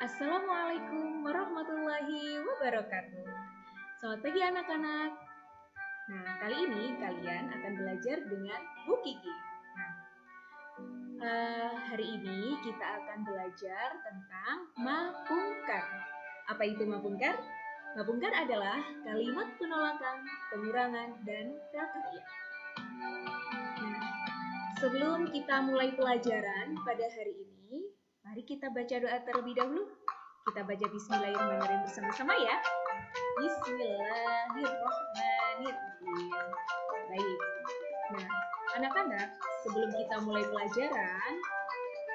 Assalamualaikum warahmatullahi wabarakatuh. Selamat pagi anak-anak. Nah, kali ini kalian akan belajar dengan Bu Kiki. Hari ini kita akan belajar tentang mapungkar. Apa itu mapungkar? Mapungkar adalah kalimat penolakan, pengurangan, dan prakarya. Nah, sebelum kita mulai pelajaran pada hari ini, mari kita baca doa terlebih dahulu. Kita baca Bismillahirrahmanirrahim bersama-sama ya. Bismillahirrahmanirrahim. Baik. Nah, anak-anak, sebelum kita mulai pelajaran,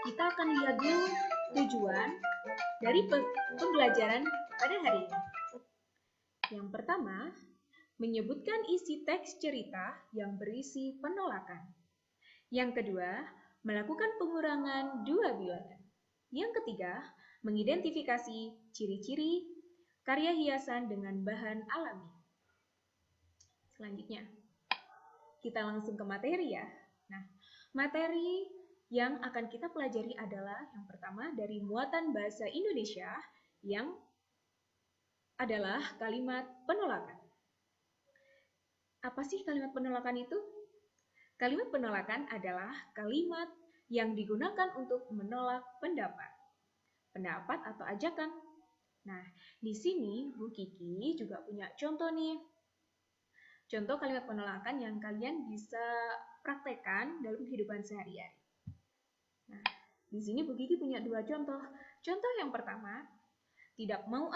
kita akan lihat dulu tujuan dari pembelajaran pada hari ini. Yang pertama, menyebutkan isi teks cerita yang berisi penolakan. Yang kedua, melakukan pengurangan dua bilangan. Yang ketiga, mengidentifikasi ciri-ciri karya hiasan dengan bahan alami. Selanjutnya, kita langsung ke materi ya. Nah, materi yang akan kita pelajari adalah yang pertama dari muatan bahasa Indonesia yang adalah kalimat penolakan. Apa sih kalimat penolakan itu? Kalimat penolakan adalah kalimat yang digunakan untuk menolak pendapat atau ajakan. Nah, di sini Bu Kiki juga punya contoh nih. Contoh kalimat penolakan yang kalian bisa praktekkan dalam kehidupan sehari-hari. Nah, di sini Bu Kiki punya dua contoh. Contoh yang pertama, tidak mau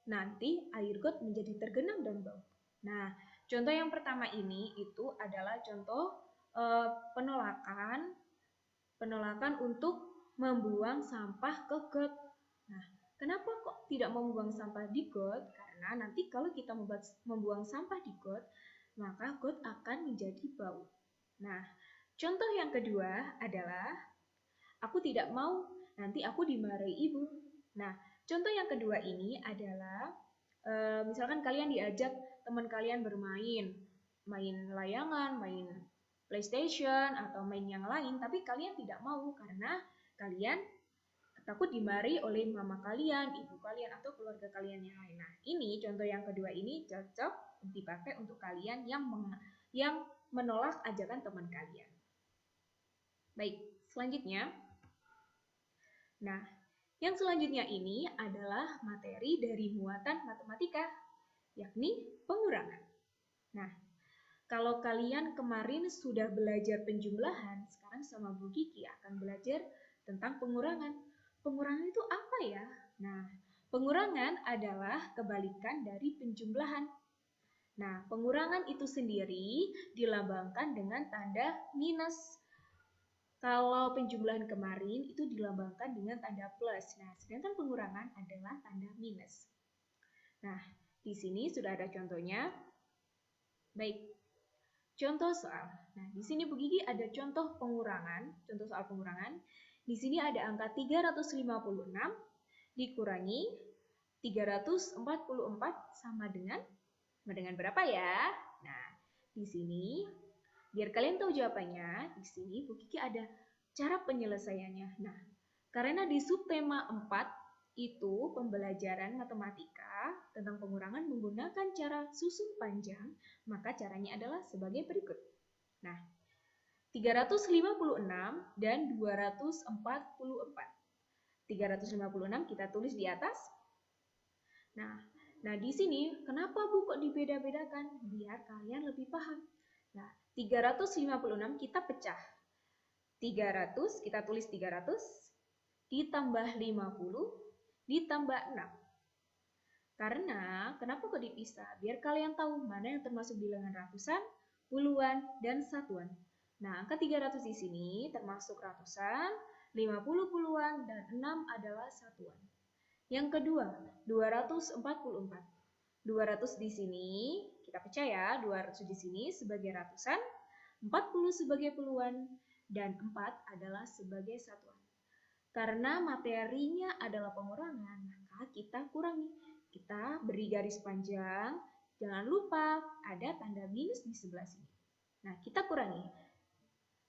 nanti air got menjadi tergenang dan bau. Nah, contoh yang pertama ini itu adalah contoh penolakan untuk membuang sampah ke got. Nah, kenapa kok tidak membuang sampah di got? Karena nanti kalau kita membuang sampah di got, maka got akan menjadi bau. Nah, contoh yang kedua adalah aku tidak mau, nanti aku dimarahi ibu. Nah, contoh yang kedua ini adalah misalkan kalian diajak teman kalian bermain, main layangan, main PlayStation atau main yang lain, tapi kalian tidak mau karena kalian takut dimarahi oleh mama kalian, ibu kalian, atau keluarga kalian yang lain. Nah, ini contoh yang kedua ini cocok dipakai untuk kalian yang menolak ajakan teman kalian. Baik, selanjutnya. Nah, yang selanjutnya ini adalah materi dari muatan matematika, yakni pengurangan. Nah, kalau kalian kemarin sudah belajar penjumlahan, sekarang sama Bu Kiki akan belajar tentang pengurangan. Pengurangan itu apa ya? Nah, pengurangan adalah kebalikan dari penjumlahan. Nah, pengurangan itu sendiri dilambangkan dengan tanda minus. Kalau penjumlahan kemarin itu dilambangkan dengan tanda plus. Nah, sedangkan pengurangan adalah tanda minus. Nah, di sini sudah ada contohnya. Baik. Contoh soal. Nah, di sini Bu Gigi ada contoh pengurangan, contoh soal pengurangan. Di sini ada angka 356 dikurangi 344 sama dengan berapa ya? Nah, di sini biar kalian tahu jawabannya, di sini Bu Gigi ada cara penyelesaiannya. Nah, karena di subtema 4 itu pembelajaran matematika tentang pengurangan menggunakan cara susun panjang, maka caranya adalah sebagai berikut. Nah, 356 dan 244. 356 kita tulis di atas. Nah, di sini kenapa Bu kok dibeda-bedakan? Biar kalian lebih paham. Nah, 356 kita pecah. 300 kita tulis 300 ditambah 50 ditambah 6. Karena, kenapa kok dipisah? Biar kalian tahu mana yang termasuk bilangan ratusan, puluhan, dan satuan. Nah, angka 300 di sini termasuk ratusan, 50 puluhan, dan 6 adalah satuan. Yang kedua, 244. 200 di sini, kita pecah ya, 200 di sini sebagai ratusan, 40 sebagai puluhan, dan 4 adalah sebagai satuan. Karena materinya adalah pengurangan, maka kita kurangi. Kita beri garis panjang, jangan lupa ada tanda minus di sebelah sini. Nah, kita kurangi.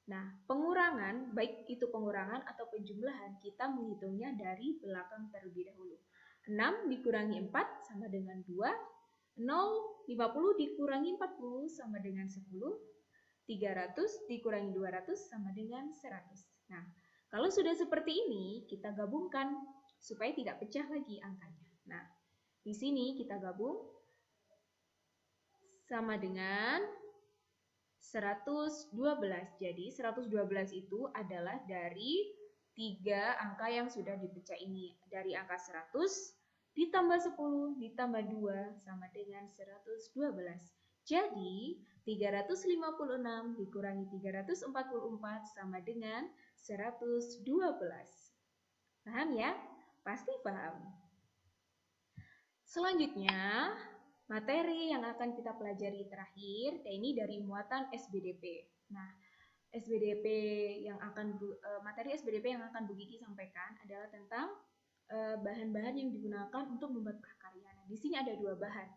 Nah, pengurangan, baik itu pengurangan atau penjumlahan, kita menghitungnya dari belakang terlebih dahulu. 6 dikurangi 4 sama dengan 2, 50 dikurangi 40 sama dengan 10, 300 dikurangi 200 sama dengan 100. Nah, kalau sudah seperti ini, kita gabungkan supaya tidak pecah lagi angkanya. Nah, di sini kita gabung sama dengan 112. Jadi 112 itu adalah dari 3 angka yang sudah dipecah ini. Dari angka 100 ditambah 10 ditambah 2 sama dengan 112. Jadi 356 dikurangi 344 sama dengan 112. Paham ya? Pasti paham. Selanjutnya, materi yang akan kita pelajari terakhir, ini dari muatan SBDP. Nah, materi SBDP yang akan Bu Kiki sampaikan adalah tentang bahan-bahan yang digunakan untuk membuat prakarya. Nah, di sini ada 2 bahan.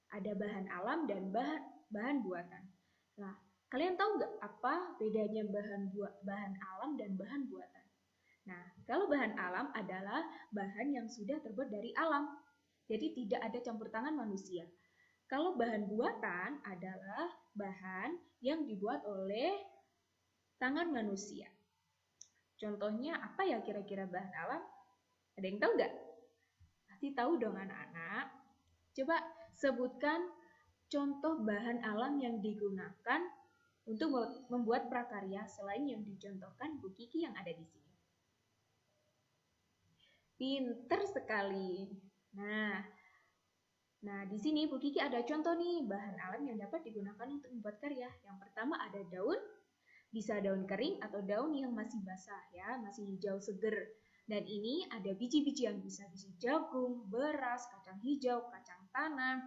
Ada bahan alam dan bahan buatan. Nah, kalian tahu nggak apa bedanya bahan alam dan bahan buatan? Nah, kalau bahan alam adalah bahan yang sudah terbuat dari alam. Jadi tidak ada campur tangan manusia. Kalau bahan buatan adalah bahan yang dibuat oleh tangan manusia. Contohnya apa ya kira-kira bahan alam? Ada yang tahu nggak? Pasti tahu dong anak-anak. Coba sebutkan contoh bahan alam yang digunakan untuk membuat prakarya selain yang dicontohkan Bu Kiki yang ada di sini. Pinter sekali. Nah, di sini Bu Kiki ada contoh nih bahan alam yang dapat digunakan untuk membuat karya. Yang pertama ada daun, bisa daun kering atau daun yang masih basah ya, masih hijau seger. Dan ini ada biji-bijian, bisa biji jagung, beras, kacang hijau, kacang tanah.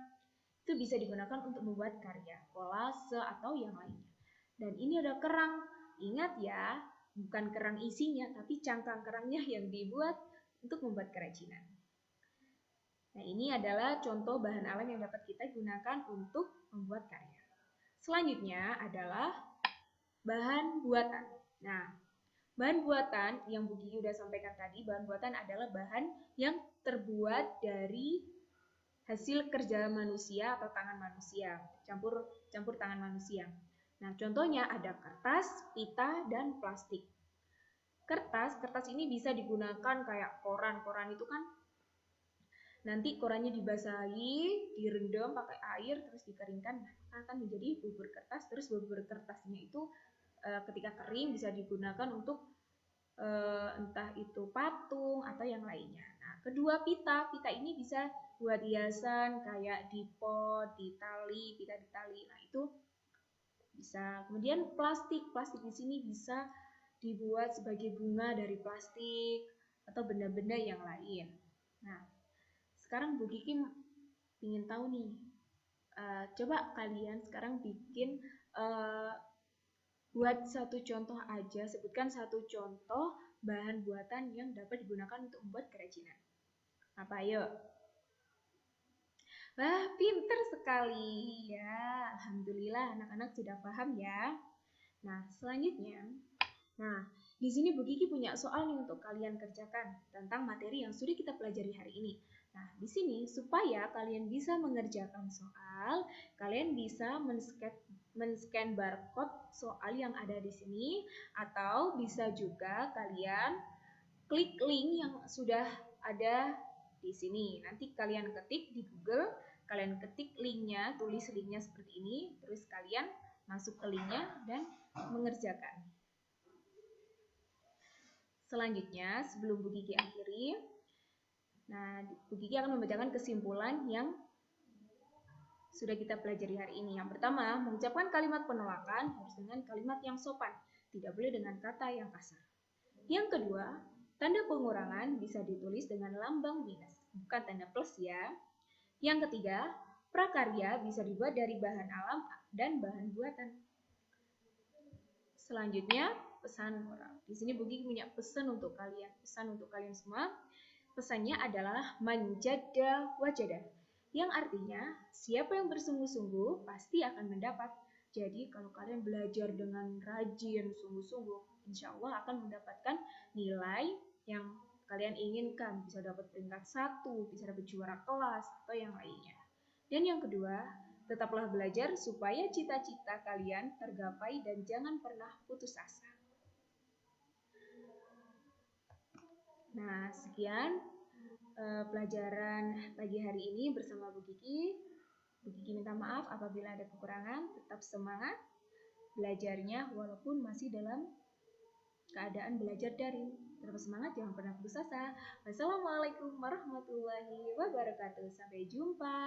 Itu bisa digunakan untuk membuat karya, kolase atau yang lainnya. Dan ini ada kerang. Ingat ya, bukan kerang isinya, tapi cangkang kerangnya yang dibuat untuk membuat kerajinan. Nah, ini adalah contoh bahan alam yang dapat kita gunakan untuk membuat karya. Selanjutnya adalah bahan buatan. Nah, bahan buatan yang Bu Kiki sudah sampaikan tadi, bahan buatan adalah bahan yang terbuat dari hasil kerja manusia atau tangan manusia, campur tangan manusia. Nah, contohnya ada kertas, pita, dan plastik. Kertas ini bisa digunakan kayak koran itu kan nanti korannya dibasahi, direndam pakai air, terus dikeringkan, akan menjadi bubur kertas. Terus bubur kertasnya itu ketika kering bisa digunakan untuk entah itu patung atau yang lainnya. Nah, kedua pita ini bisa buat hiasan kayak di pot, di tali, pita di tali. Nah, itu bisa. Kemudian plastik di sini bisa dibuat sebagai bunga dari plastik atau benda-benda yang lain. Nah, sekarang Bu Kiki ingin tahu nih, coba kalian sekarang bikin buat satu contoh aja, sebutkan satu contoh bahan buatan yang dapat digunakan untuk membuat kerajinan. Apa ayo? Wah, pinter sekali ya. Alhamdulillah anak-anak sudah paham ya. Nah, selanjutnya, di sini Bu Kiki punya soal nih untuk kalian kerjakan tentang materi yang sudah kita pelajari hari ini. Nah, di sini supaya kalian bisa mengerjakan soal, kalian bisa men-scan barcode soal yang ada di sini, atau bisa juga kalian klik link yang sudah ada di sini. Nanti kalian ketik di Google, kalian ketik linknya, tulis linknya seperti ini, terus kalian masuk ke linknya dan mengerjakan. Selanjutnya, sebelum Bu Kiki akhiri, Bu Kiki akan membacakan kesimpulan yang sudah kita pelajari hari ini. Yang pertama, mengucapkan kalimat penolakan harus dengan kalimat yang sopan, tidak boleh dengan kata yang kasar. Yang kedua, tanda pengurangan bisa ditulis dengan lambang minus, bukan tanda plus ya. Yang ketiga, prakarya bisa dibuat dari bahan alam dan bahan buatan. Selanjutnya, pesan moral. Di sini Bu Kiki punya pesan untuk kalian semua. Pesannya adalah manjada wajada, yang artinya siapa yang bersungguh-sungguh pasti akan mendapat. Jadi kalau kalian belajar dengan rajin, sungguh-sungguh, insya Allah akan mendapatkan nilai yang kalian inginkan. Bisa dapat peringkat 1, bisa dapat juara kelas, atau yang lainnya. Dan yang kedua, tetaplah belajar supaya cita-cita kalian tergapai dan jangan pernah putus asa. Nah, sekian pelajaran pagi hari ini bersama Bu Kiki. Bu Kiki minta maaf apabila ada kekurangan. Tetap semangat belajarnya walaupun masih dalam keadaan belajar daring. Tetap semangat, jangan pernah putus asa. Wassalamualaikum warahmatullahi wabarakatuh. Sampai jumpa.